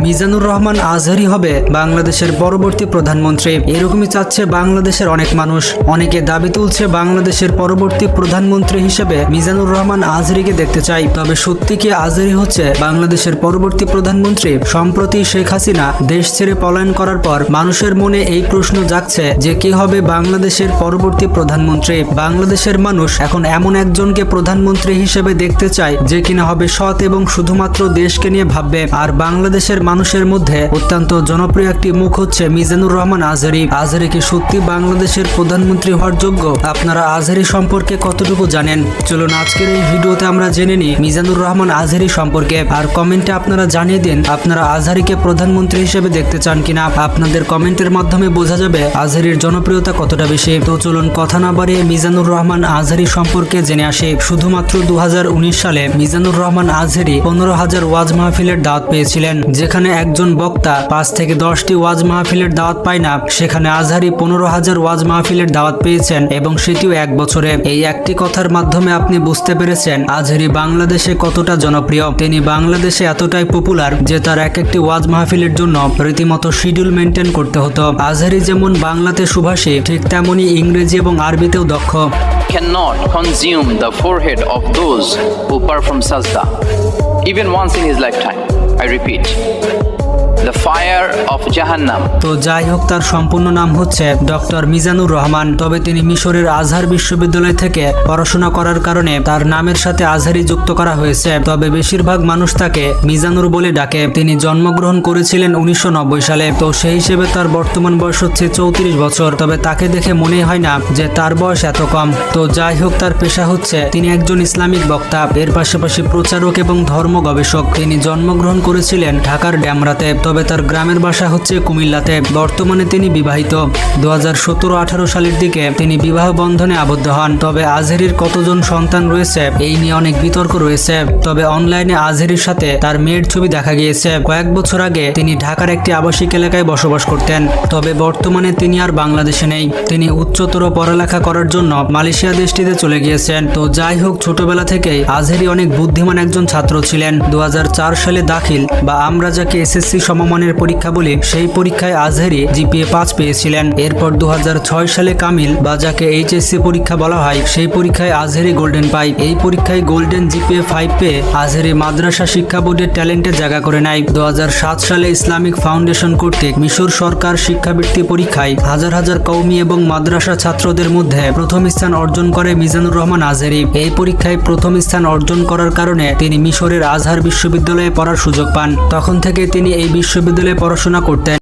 মিজানুর রহমান আজহারী হবে বাংলাদেশের পরবর্তী প্রধানমন্ত্রী। এরকমই চাচ্ছে বাংলাদেশের অনেক মানুষ। অনেকে দাবি তুলছে বাংলাদেশের পরবর্তী প্রধানমন্ত্রী হিসেবে মিজানুর রহমান আজহারীকে দেখতে চাই। তবে সত্যি কি আজহারী হচ্ছে বাংলাদেশের পরবর্তী প্রধানমন্ত্রী? সম্প্রতি শেখ হাসিনা দেশ ছেড়ে পলায়ন করার পর মানুষের মনে এই প্রশ্ন জাগছে যে কে হবে বাংলাদেশের পরবর্তী প্রধানমন্ত্রী। বাংলাদেশের মানুষ এখন এমন একজনকে প্রধানমন্ত্রী হিসেবে দেখতে চায় যে কিনা হবে সৎ এবং শুধুমাত্র দেশকে নিয়ে ভাববে। আর বাংলাদেশের মানুষের মধ্যে অত্যন্ত জনপ্রিয় একটি মুখ হচ্ছে মিজানুর রহমান আজহারী। আজহারী কি সত্যি বাংলাদেশের প্রধানমন্ত্রী হওয়ার যোগ্য? আপনারা আজহারী সম্পর্কে কতটুকু জানেন? চলুন আজকের এই ভিডিওতে আমরা জেনে নিই মিজানুর রহমান আজহারী সম্পর্কে। আর কমেন্টে আপনারা জানিয়ে দিন আপনারা আজহারীকে প্রধানমন্ত্রী হিসেবে দেখতে চান কিনা। আপনাদের কমেন্টের মাধ্যমে বোঝা যাবে আজহারীর জনপ্রিয়তা কতটা বেশি। তো চলুন কথা না বাড়িয়ে মিজানুর রহমান আজহারী সম্পর্কে জেনে আসি। শুধুমাত্র 2019 সালে মিজানুর রহমান আজহারী 15,000 ওয়াজ মাহফিলের দাওয়াত পেয়েছিলেন। যেখানে একজন বক্তা 5 থেকে 10টি ওয়াজ মাহফিলের দাওয়াত পায় না, সেখানে আজহারী 15,000 ওয়াজ মাহফিলের দাওয়াত পেয়েছেন এবং সেটিও এক বছরে। এই একটি কথার মাধ্যমে আপনি বুঝতে পেরেছেন আজহারী বাংলাদেশে কতটা জনপ্রিয়। তিনি বাংলাদেশে এতটাই পপুলার যে তার এক একটি ওয়াজ মাহফিলের জন্য রীতিমতো শিডিউল মেনটেন করতে হতো। আজহারী যেমন বাংলাতে সুভাষী, ঠিক তেমনই ইংরেজি এবং আরবিতেও দক্ষ। Cannot consume the forehead of those who perform sajda even once in his lifetime. I repeat, the fire of Jahannam. তো যাই হোক, তার সম্পূর্ণ নাম হচ্ছে ডক্টর মিজানুর রহমান। তবে তিনি মিশরের আজহার বিশ্ববিদ্যালয় থেকে পড়াশোনা করার কারণে তার নামের সাথে আজহারী যুক্ত করা হয়েছে। তবে বেশিরভাগ মানুষ তাকে মিজানুর বলে ডাকে। তিনি জন্মগ্রহণ করেছিলেন 1990 সালে। তো সেই হিসেবে তার বর্তমান বয়স হচ্ছে 34 বছর। তবে তাকে দেখে মনে হয় না যে তার বয়স এত কম। তো যাই হোক, তার পেশা হচ্ছে তিনি একজন ইসলামিক বক্তা, এর পাশাপাশি প্রচারক এবং ধর্ম গবেষক। তিনি জন্মগ্রহণ করেছিলেন ঢাকার ড্যামরাতে। তবে তার গ্রামের বাসা হচ্ছে কুমিল্লাতে। বর্তমানে তিনি বিবাহিত। 2017-18 সালের দিকে তিনি বিবাহ বন্ধনে আবদ্ধ হন। তবে আজহারীর কতজন সন্তান রয়েছে এই নিয়ে অনেক বিতর্ক রয়েছে। তবে অনলাইনে আজহারীর সাথে তার মেয়ের ছবি দেখা গিয়েছে। কয়েক বছর আগে তিনি ঢাকার একটি আবাসিক এলাকায় বসবাস করতেন। তবে বর্তমানে তিনি আর বাংলাদেশে নেই। তিনি উচ্চতর পড়ালেখা করার জন্য মালয়েশিয়া দেশটিতে চলে গিয়েছেন। তো যাই হোক, ছোটবেলা থেকেই আজহারী অনেক বুদ্ধিমান একজন ছাত্র ছিলেন। 2004 সালে দাখিল বা আমরা যাকে এসএসসি সমমানের পরীক্ষা বলি, সেই পরীক্ষায় আজহারী জিপিএ 5 পেয়েছিলেন। এরপর 2006 সালে কামিল বা যাকে এইচএসসি পরীক্ষা বলা হয়, সেই পরীক্ষায় আজহারী গোল্ডেন পায়। এই পরীক্ষায় গোল্ডেন জিপিএ 5 পেয়ে আজহারী মাদ্রাসা শিক্ষা বোর্ডের ট্যালেন্টে জায়গা করে নেয়। 2007 সালে ইসলামিক ফাউন্ডেশন কর্তৃক মিশর সরকার শিক্ষাবৃত্তি পরীক্ষায় হাজার হাজার কওমি এবং মাদ্রাসা ছাত্রদের মধ্যে প্রথম স্থান অর্জন করে মিজানুর রহমান আজহারী। এই পরীক্ষায় প্রথম স্থান অর্জন করার কারণে তিনি মিশরের আজহার বিশ্ববিদ্যালয়ে পড়ার সুযোগ পান। তখন থেকে তিনি এই বিশ্ববিদ্যালয়ে পড়াশোনা করতেন।